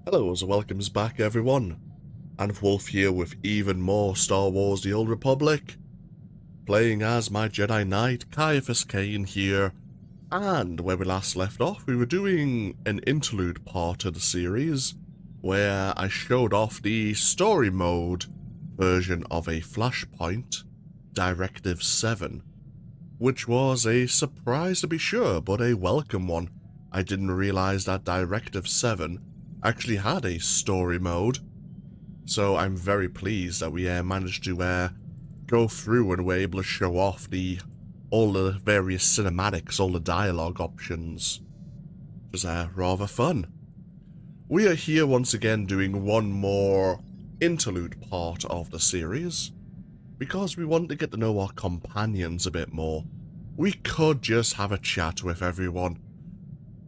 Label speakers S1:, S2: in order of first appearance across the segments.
S1: Hello, and welcomes back everyone, and Wolf here with even more Star Wars The Old Republic, playing as my Jedi Knight, Ciaphas Cain here, and where we last left off we were doing an interlude part of the series, where I showed off the story mode version of a Flashpoint, Directive 7, which was a surprise to be sure, but a welcome one. I didn't realise that Directive 7 actually had a story mode, so I'm very pleased that we managed to go through and were able to show off all the various cinematics, all the dialogue options. It was rather fun. We are here once again doing one more interlude part of the series, because we want to get to know our companions a bit more. We could just have a chat with everyone.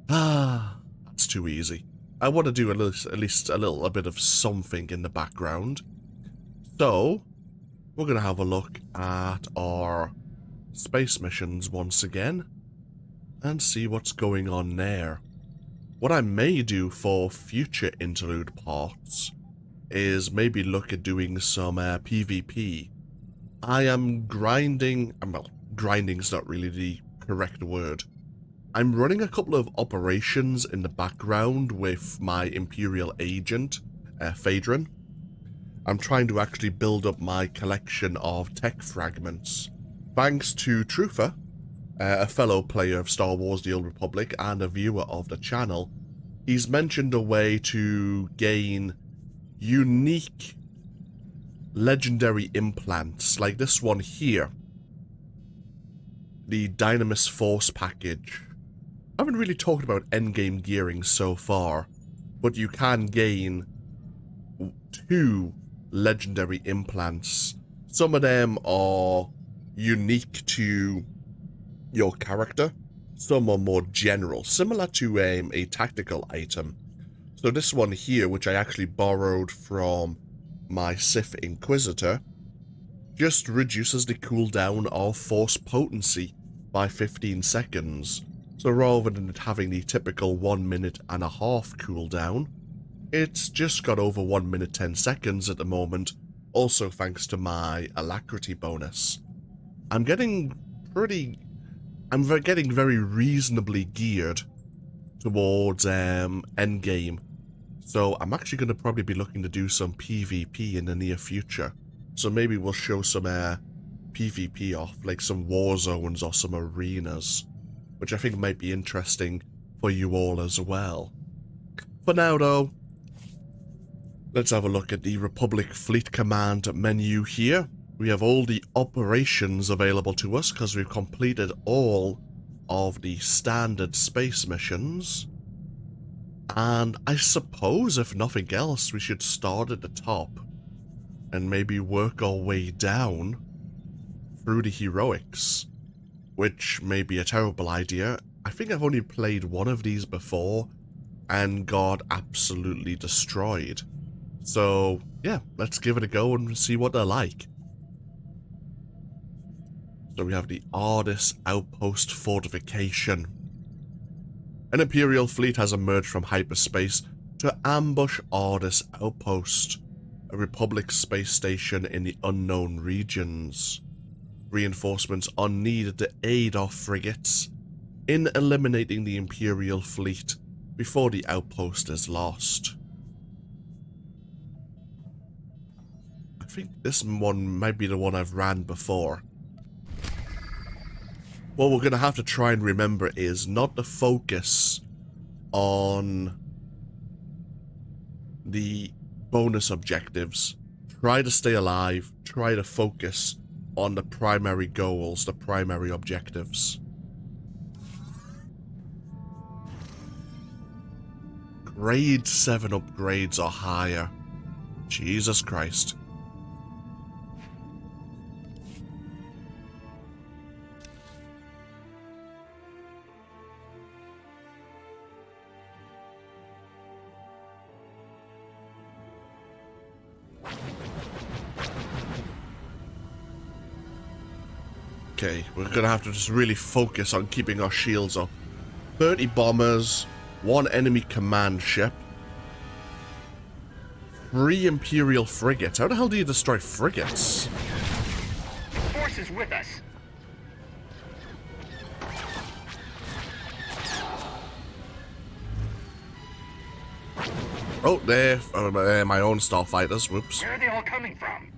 S1: That's too easy. I want to do at least a bit of something in the background. So, we're going to have a look at our space missions once again, and see what's going on there. What I may do for future interlude parts is maybe look at doing some PvP. I am grinding, well, grinding's not really the correct word. I'm running a couple of operations in the background with my Imperial agent, Phaedron. I'm trying to actually build up my collection of tech fragments. Thanks to Truther, a fellow player of Star Wars The Old Republic and a viewer of the channel, he's mentioned a way to gain unique legendary implants, like this one here. The Dynamis Force package. I haven't really talked about endgame gearing so far, but you can gain 2 legendary implants. Some of them are unique to your character, some are more general, similar to a tactical item. So this one here, which I actually borrowed from my Sith Inquisitor, just reduces the cooldown of Force Potency by 15 seconds. So rather than it having the typical 1.5 minute cooldown, it's just got over 1 minute 10 seconds at the moment, also thanks to my alacrity bonus. I'm getting very reasonably geared towards endgame, so I'm actually going to probably be looking to do some PvP in the near future. So maybe we'll show some PvP off, like some war zones or some arenas, which I think might be interesting for you all as well. For now though, let's have a look at the Republic Fleet Command menu here. We have all the operations available to us because we've completed all of the standard space missions. And I suppose, if nothing else, we should start at the top and maybe work our way down through the heroics, which may be a terrible idea. I think I've only played one of these before and got absolutely destroyed. So, yeah, let's give it a go and see what they're like. So we have the Arduous Outpost Fortification. An Imperial fleet has emerged from hyperspace to ambush Arduous Outpost, a Republic space station in the unknown regions. Reinforcements are needed to aid our frigates in eliminating the Imperial fleet before the outpost is lost. I think this one might be the one I've ran before. What we're going to have to try and remember is not to focus on the bonus objectives. Try to stay alive, try to focus on the primary goals, the primary objectives. Grade 7 upgrades or higher. Jesus Christ. Okay, we're gonna have to just really focus on keeping our shields up. 30 bombers, 1 enemy command ship, 3 Imperial frigates. How the hell do you destroy frigates?
S2: The Force is with us.
S1: Oh, they're my own starfighters. Whoops.
S2: Where are they all coming from?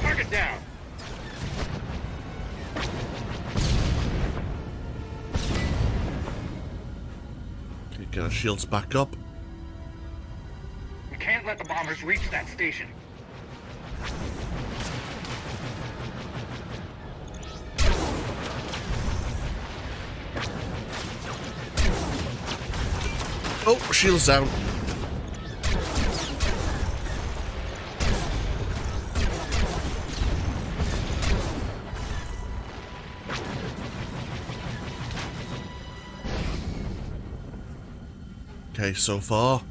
S2: Target down.
S1: Okay, get our shields back up.
S2: We can't let the bombers reach that station.
S1: Oh, shields down. Okay, so far,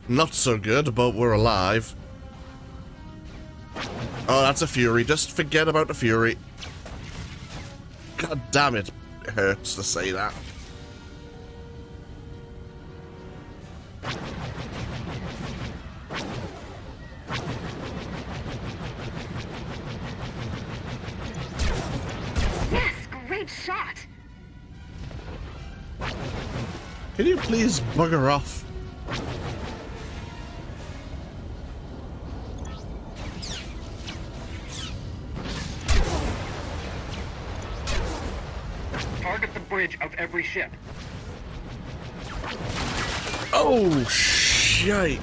S1: not so good, but we're alive. Oh, that's a Fury. Just forget about the Fury. God damn it. It hurts to say that.
S3: Yes, great shot.
S1: Can you please bugger off?
S2: Target the bridge of every ship.
S1: Oh, shite.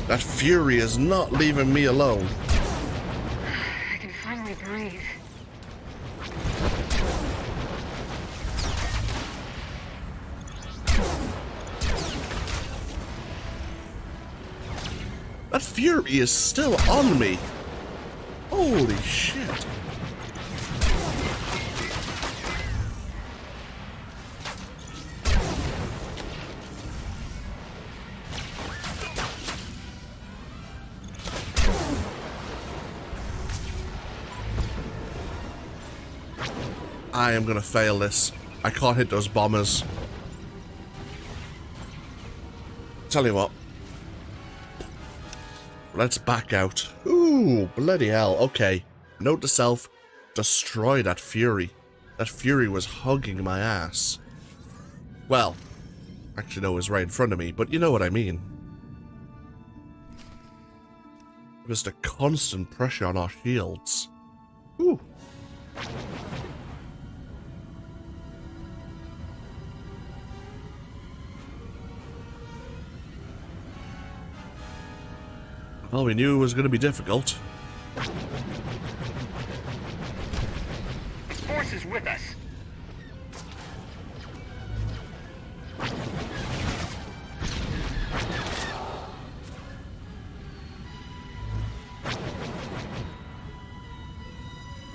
S1: That Fury is not leaving me alone.
S3: I can finally breathe.
S1: That Fury is still on me. Holy shit. I am gonna fail this. I can't hit those bombers. Tell you what. Let's back out. Ooh, bloody hell. Okay. Note to self. Destroy that Fury. That Fury was hugging my ass. Well, actually no, it was right in front of me, but you know what I mean. It was the constant pressure on our shields. Ooh. Well, we knew it was going to be difficult.
S2: The Force is with us.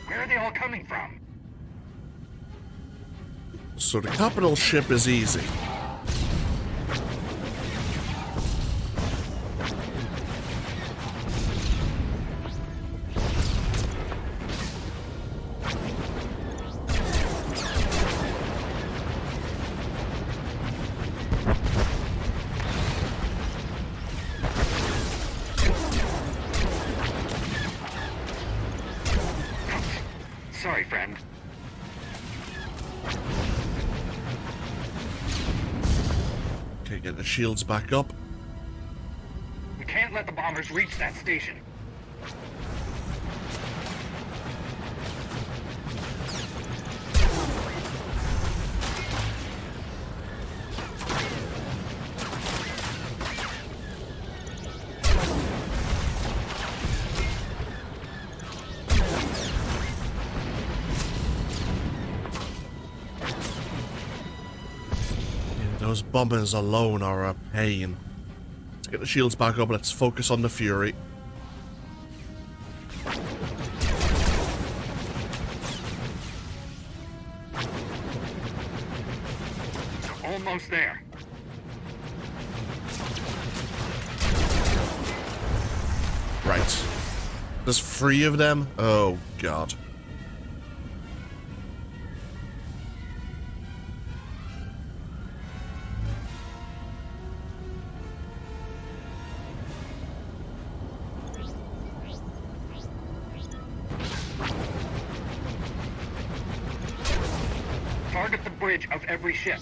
S2: Where are they all coming from?
S1: So the capital ship is easy.
S2: Sorry, friend.
S1: Okay, get the shields back up.
S2: We can't let the bombers reach that station.
S1: Those bombers alone are a pain. Let's get the shields back up. Let's focus on the Fury.
S2: Almost there.
S1: Right. There's 3 of them? Oh, God.
S2: Target the bridge of every ship.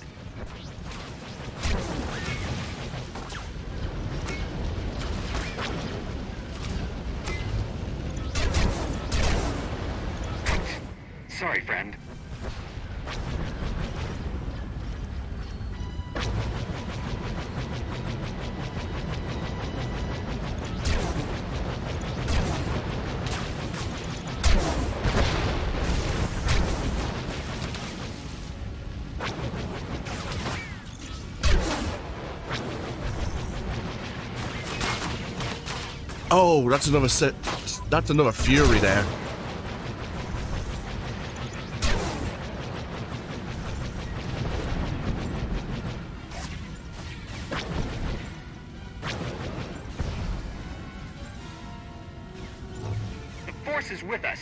S2: Sorry, friend.
S1: Oh, that's another that's another Fury there.
S2: The Force is with us.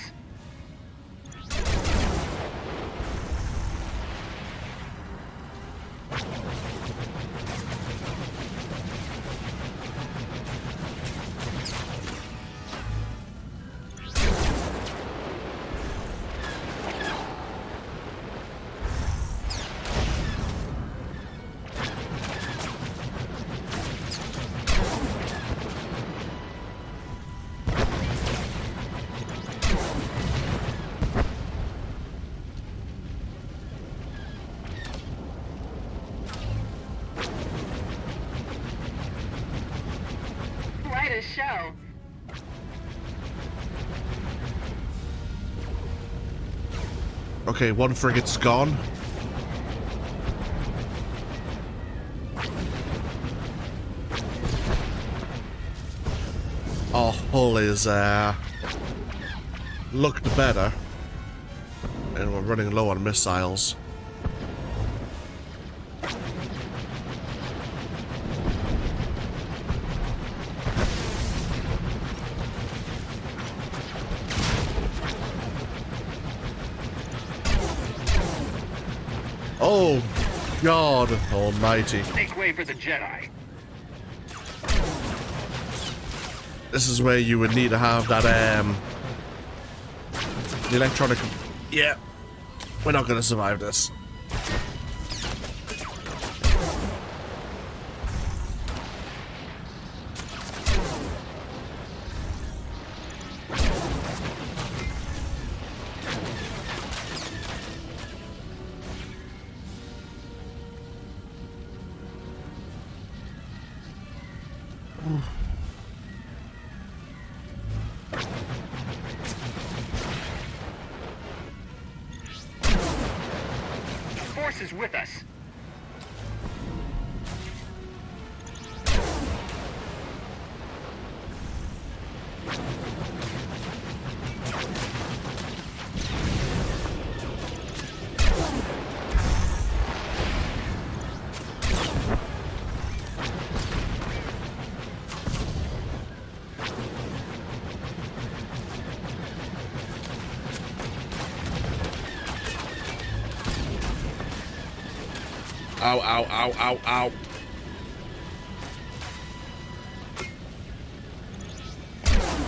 S3: Quite a show.
S1: Okay, one frigate's gone. Our hull is, looked better. And we're running low on missiles. Oh, God almighty.
S2: Make way for the Jedi.
S1: This is where you would need to have that, the electronic... Yeah, we're not gonna survive this.
S2: Force is with us.
S1: Ow, ow, ow, ow, ow.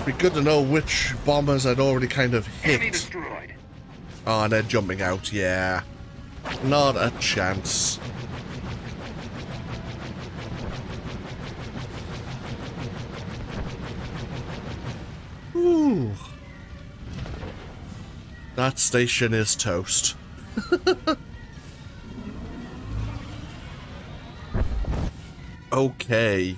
S1: Be good to know which bombers I'd already kind of
S2: Enemy
S1: hit.
S2: destroyed.
S1: Oh, and they're jumping out, yeah. Not a chance. Ooh. That station is toast. Okay.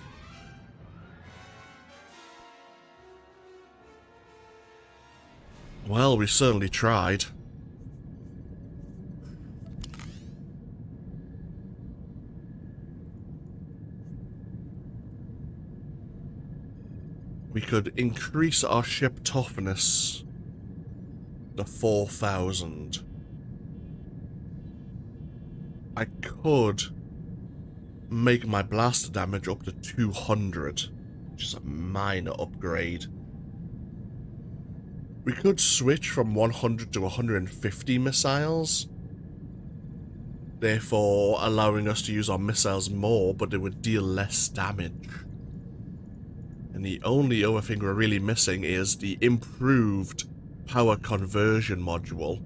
S1: Well, we certainly tried. we could increase our ship toughness to 4,000. I could make my blaster damage up to 200, which is a minor upgrade. We could switch from 100 to 150 missiles, therefore allowing us to use our missiles more, but it would deal less damage. And the only other thing we're really missing is the improved power conversion module.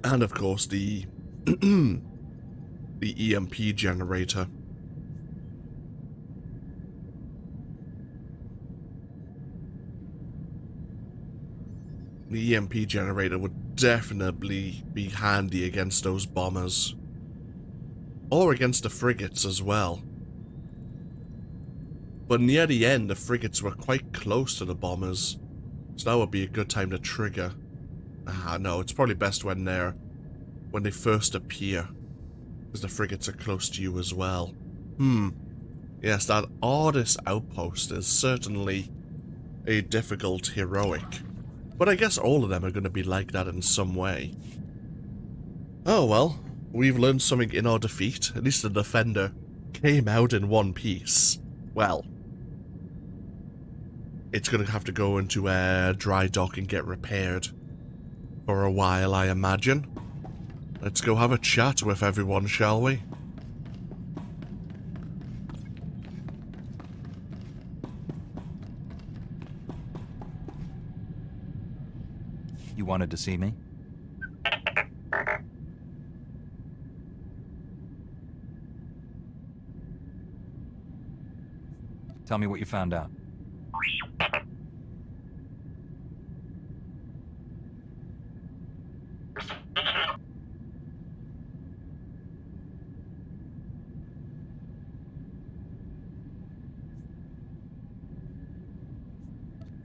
S1: And of course the the EMP generator. The EMP generator would definitely be handy against those bombers. Or against the frigates as well. But near the end, the frigates were quite close to the bombers, so that would be a good time to trigger. No, it's probably best when they first appear, because the frigates are close to you as well. Yes, that Orgus outpost is certainly a difficult heroic. But I guess all of them are going to be like that in some way. Oh well, we've learned something in our defeat. At least the Defender came out in one piece. Well, it's going to have to go into a dry dock and get repaired for a while, I imagine. Let's go have a chat with everyone, shall we?
S4: You wanted to see me? Tell me what you found out.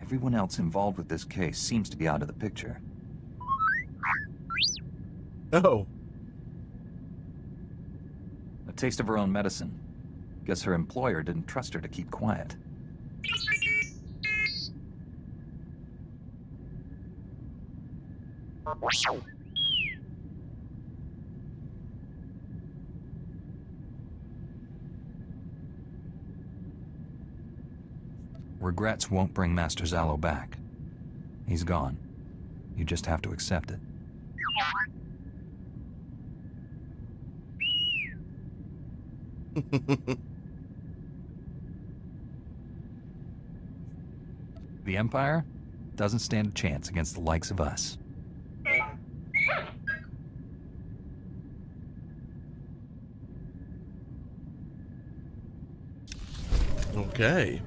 S4: Everyone else involved with this case seems to be out of the picture.
S1: Oh.
S4: A taste of her own medicine. Guess her employer didn't trust her to keep quiet. Regrets won't bring Master Zalo back. He's gone. You just have to accept it. The Empire doesn't stand a chance against the likes of us.
S1: Okay.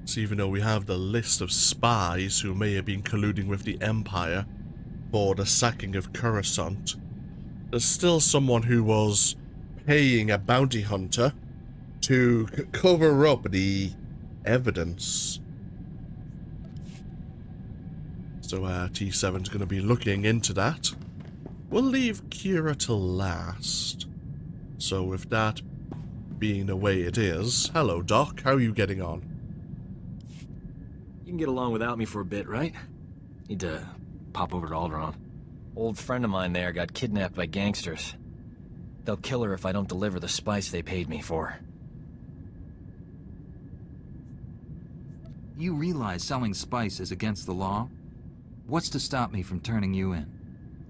S1: So even though we have the list of spies who may have been colluding with the Empire for the sacking of Coruscant, there's still someone who was paying a bounty hunter to cover up the evidence. So T7's going to be looking into that. We'll leave Kira till last. So with that being the way it is, hello Doc, how are you getting on?
S5: You can get along without me for a bit, right? Need to pop over to Alderaan. Old friend of mine there got kidnapped by gangsters. They'll kill her if I don't deliver the spice they paid me for.
S4: You realize selling spice is against the law? What's to stop me from turning you in?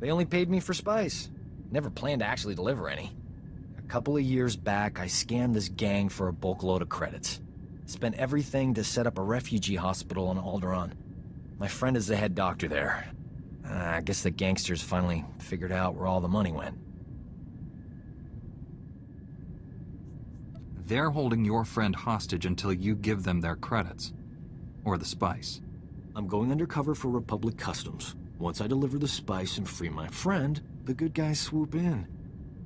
S5: They only paid me for spice. Never planned to actually deliver any. A couple of years back, I scammed this gang for a bulk load of credits. Spent everything to set up a refugee hospital on Alderaan. My friend is the head doctor there. I guess the gangsters finally figured out where all the money went.
S4: They're holding your friend hostage until you give them their credits. Or the spice.
S5: I'm going undercover for Republic Customs. Once I deliver the spice and free my friend, the good guys swoop in.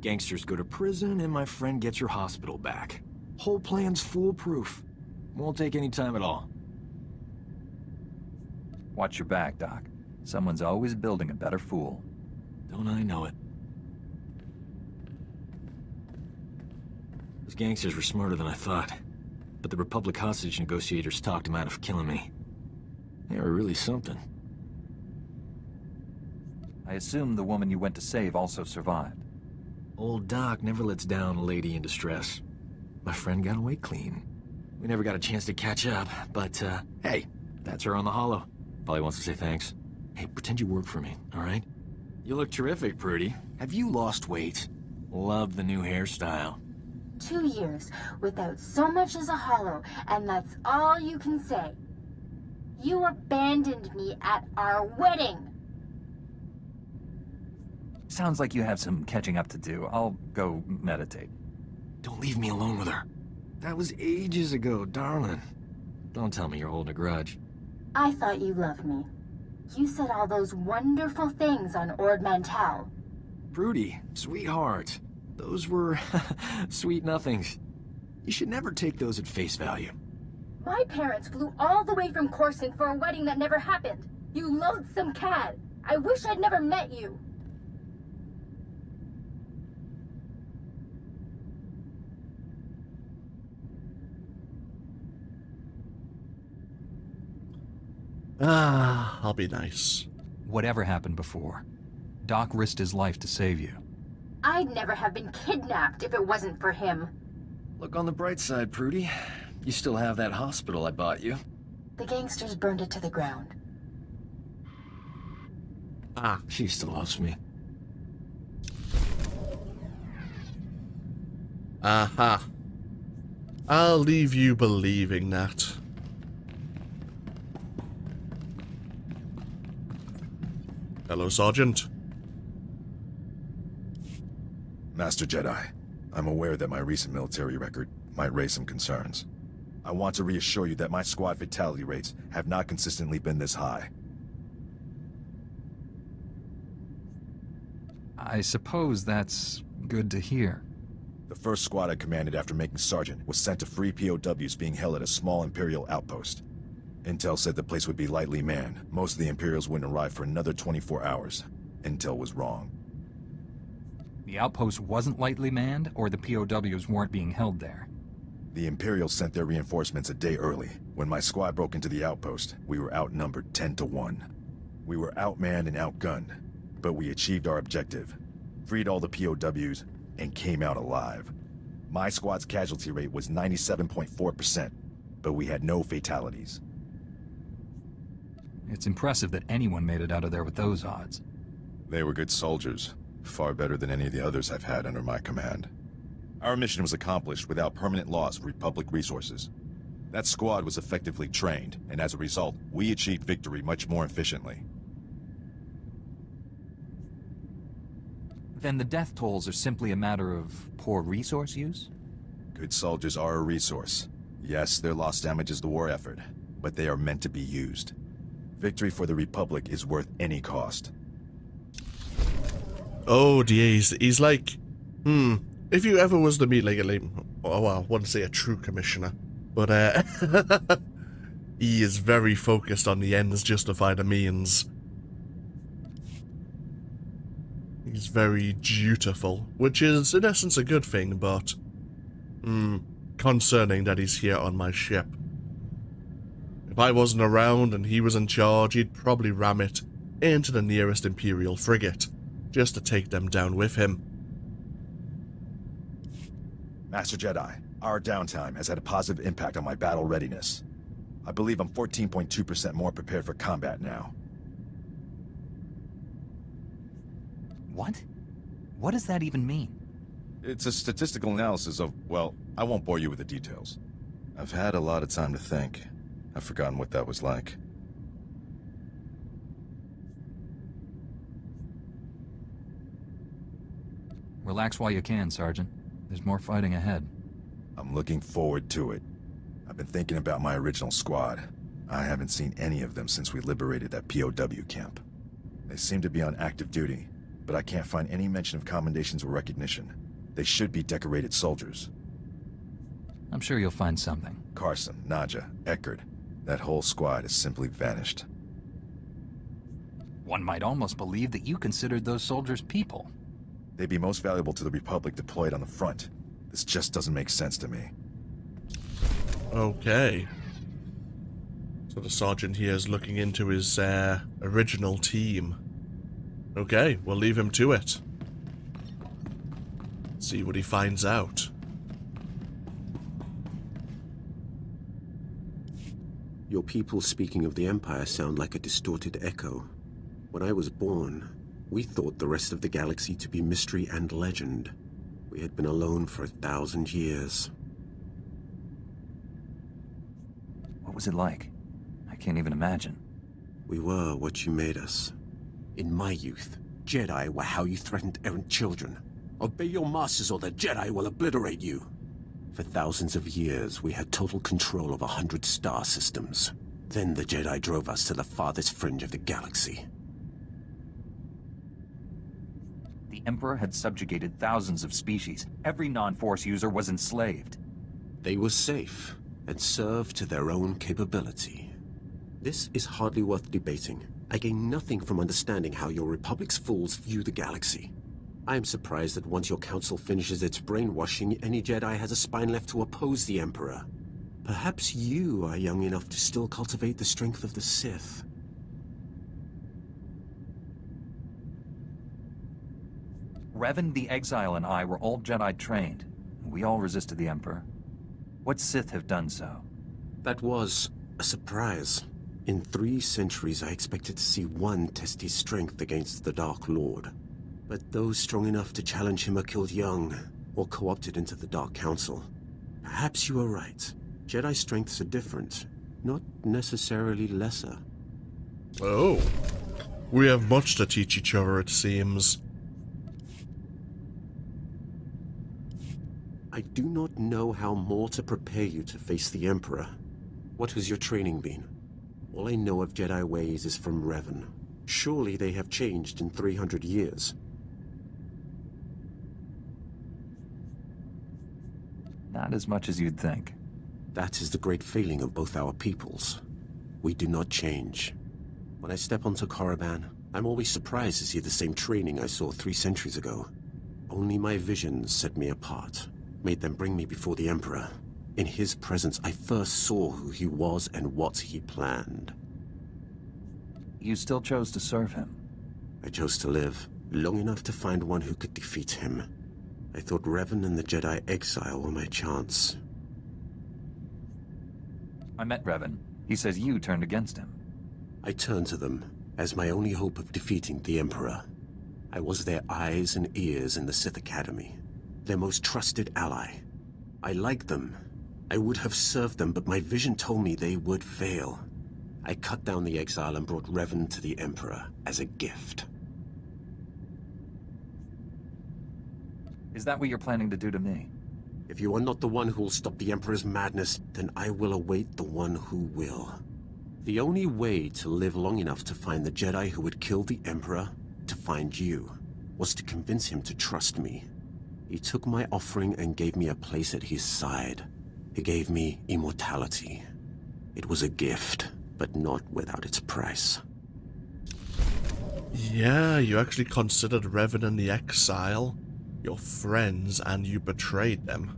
S5: Gangsters go to prison and my friend gets your hospital back. Whole plan's foolproof. Won't take any time at all.
S4: Watch your back, Doc. Someone's always building a better fool.
S5: Don't I know it? Those gangsters were smarter than I thought. But the Republic hostage negotiators talked him out of killing me. They were really something.
S4: I assume the woman you went to save also survived.
S5: Old Doc never lets down a lady in distress. My friend got away clean. We never got a chance to catch up, but, hey, that's her on the holo. Probably wants to say thanks. Hey, pretend you work for me, alright? You look terrific, Prudy. Have you lost weight? Love the new hairstyle.
S3: 2 years without so much as a hollow, and that's all you can say. You abandoned me at our wedding.
S4: Sounds like you have some catching up to do. I'll go meditate.
S5: Don't leave me alone with her. That was ages ago, darling. Don't tell me you're holding a grudge.
S3: I thought you loved me. You said all those wonderful things on Ord Mantell.
S5: Prudy, sweetheart. Those were sweet nothings. You should never take those at face value.
S3: My parents flew all the way from Coruscant for a wedding that never happened. You loathsome cad. I wish I'd never met you.
S1: I'll be nice.
S4: Whatever happened before, Doc risked his life to save you.
S3: I'd never have been kidnapped if it wasn't for him.
S5: Look on the bright side, Prudy. You still have that hospital I bought you.
S3: The gangsters burned it to the ground.
S5: She still loves me.
S1: Aha. I'll leave you believing that. Hello, Sergeant.
S6: Master Jedi, I'm aware that my recent military record might raise some concerns. I want to reassure you that my squad fatality rates have not consistently been this high.
S4: I suppose that's good to hear.
S6: The first squad I commanded after making Sergeant was sent to free POWs being held at a small Imperial outpost. Intel said the place would be lightly manned. Most of the Imperials wouldn't arrive for another 24 hours. Intel was wrong.
S4: The outpost wasn't lightly manned, or the POWs weren't being held there?
S6: The Imperials sent their reinforcements a day early. When my squad broke into the outpost, we were outnumbered 10-1. We were outmanned and outgunned, but we achieved our objective, freed all the POWs, and came out alive. My squad's casualty rate was 97.4%, but we had no fatalities.
S4: It's impressive that anyone made it out of there with those odds.
S6: They were good soldiers, far better than any of the others I've had under my command. Our mission was accomplished without permanent loss of Republic resources. That squad was effectively trained, and as a result, we achieved victory much more efficiently.
S4: Then the death tolls are simply a matter of poor resource use?
S6: Good soldiers are a resource. Yes, their loss damages the war effort, but they are meant to be used. Victory for the Republic is worth any cost.
S1: Oh dear, he's like, if you ever was to meet like I wouldn't say a true commissioner, but he is very focused on the ends justify the means. He's very dutiful, which is in essence a good thing, but concerning that he's here on my ship. If I wasn't around and he was in charge, he'd probably ram it into the nearest Imperial frigate, just to take them down with him.
S6: Master Jedi, our downtime has had a positive impact on my battle readiness. I believe I'm 14.2% more prepared for combat now.
S4: What? What does that even mean?
S6: It's a statistical analysis of, well, I won't bore you with the details. I've had a lot of time to think. I've forgotten what that was like.
S4: Relax while you can, Sergeant. There's more fighting ahead.
S6: I'm looking forward to it. I've been thinking about my original squad. I haven't seen any of them since we liberated that POW camp. They seem to be on active duty, but I can't find any mention of commendations or recognition. They should be decorated soldiers.
S4: I'm sure you'll find something.
S6: Carson, Naja, Eckerd. That whole squad has simply vanished.
S4: One might almost believe that you considered those soldiers people.
S6: They'd be most valuable to the Republic deployed on the front. The This just doesn't make sense to me.
S1: Okay. So the sergeant here is looking into his original team. Okay, we'll leave him to it. See what he finds out.
S7: Your people speaking of the Empire sound like a distorted echo. When I was born, we thought the rest of the galaxy to be mystery and legend. We had been alone for 1,000 years.
S4: What was it like? I can't even imagine.
S7: We were what you made us. In my youth, Jedi were how you threatened errant children. Obey your masters or the Jedi will obliterate you. For thousands of years, we had total control of 100 star systems. Then the Jedi drove us to the farthest fringe of the galaxy.
S4: The Emperor had subjugated thousands of species. Every non-Force user was enslaved.
S7: They were safe and served to their own capability. This is hardly worth debating. I gain nothing from understanding how your Republic's fools view the galaxy. I am surprised that once your council finishes its brainwashing, any Jedi has a spine left to oppose the Emperor. Perhaps you are young enough to still cultivate the strength of the Sith.
S4: Revan the Exile and I were all Jedi trained. We all resisted the Emperor. What Sith have done so?
S7: That was a surprise. In 3 centuries, I expected to see one test his strength against the Dark Lord. But those strong enough to challenge him are killed young, or co-opted into the Dark Council. Perhaps you are right. Jedi strengths are different, not necessarily lesser.
S1: Oh. We have much to teach each other, it seems.
S7: I do not know how more to prepare you to face the Emperor. What has your training been? All I know of Jedi ways is from Revan. Surely they have changed in 300 years.
S4: Not as much as you'd think.
S7: That is the great failing of both our peoples. We do not change. When I step onto Korriban, I'm always surprised to see the same training I saw 3 centuries ago. Only my visions set me apart, made them bring me before the Emperor. In his presence, I first saw who he was and what he planned.
S4: You still chose to serve him.
S7: I chose to live long enough to find one who could defeat him. I thought Revan and the Jedi Exile were my chance.
S4: I met Revan. He says you turned against him.
S7: I turned to them as my only hope of defeating the Emperor. I was their eyes and ears in the Sith Academy, their most trusted ally. I liked them. I would have served them, but my vision told me they would fail. I cut down the Exile and brought Revan to the Emperor as a gift.
S4: Is that what you're planning to do to me?
S7: If you are not the one who will stop the Emperor's madness, then I will await the one who will. The only way to live long enough to find the Jedi who would kill the Emperor, to find you, was to convince him to trust me. He took my offering and gave me a place at his side. He gave me immortality. It was a gift, but not without its price.
S1: Yeah, you actually considered Revan and the Exile your friends, and you betrayed them.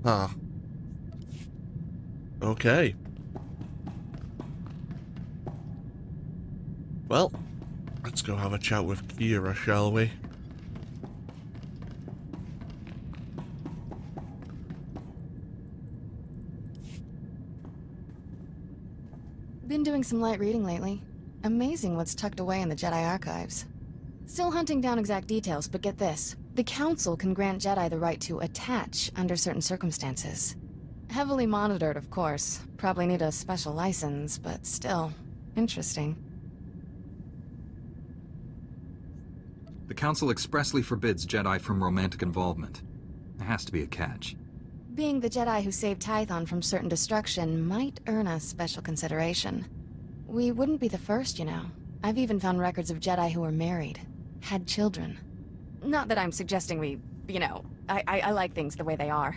S1: Huh. Okay. Well, let's go have a chat with Kira, shall we?
S8: Been doing some light reading lately. Amazing what's tucked away in the Jedi archives. Still hunting down exact details, but get this. The Council can grant Jedi the right to attach under certain circumstances. Heavily monitored, of course. Probably need a special license, but still. Interesting.
S9: The Council expressly forbids Jedi from romantic involvement. There has to be a catch.
S8: Being the Jedi who saved Tython from certain destruction might earn us special consideration. We wouldn't be the first, you know. I've even found records of Jedi who were married. Had children. Not that I'm suggesting we, you know, I like things the way they are.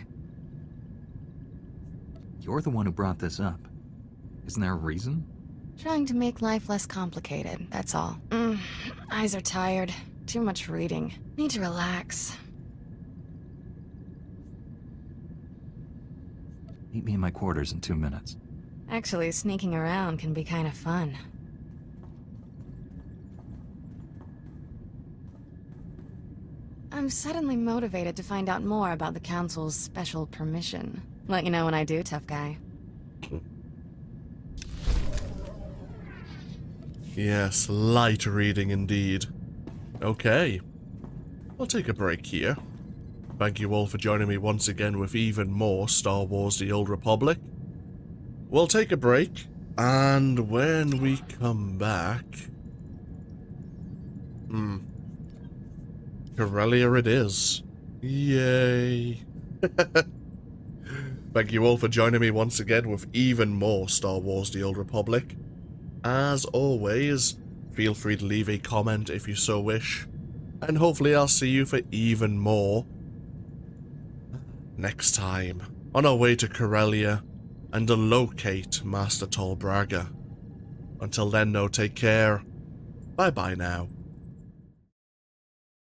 S9: You're the one who brought this up. Isn't there a reason?
S8: Trying to make life less complicated, that's all. Eyes are tired. Too much reading. Need to relax.
S4: Meet me in my quarters in 2 minutes.
S8: Actually, sneaking around can be kind of fun. I'm suddenly motivated to find out more about the Council's special permission. Let you know when I do, tough guy.
S1: Yes, light reading indeed. Okay. I'll take a break here. Thank you all for joining me once again with even more Star Wars The Old Republic. We'll take a break, and when we come back... Corellia it is. Yay. Thank you all for joining me once again with even more Star Wars The Old Republic. As always, feel free to leave a comment if you so wish, and hopefully I'll see you for even more next time, on our way to Corellia and to locate Master Tall Braga. Until then, though, take care. Bye-bye now.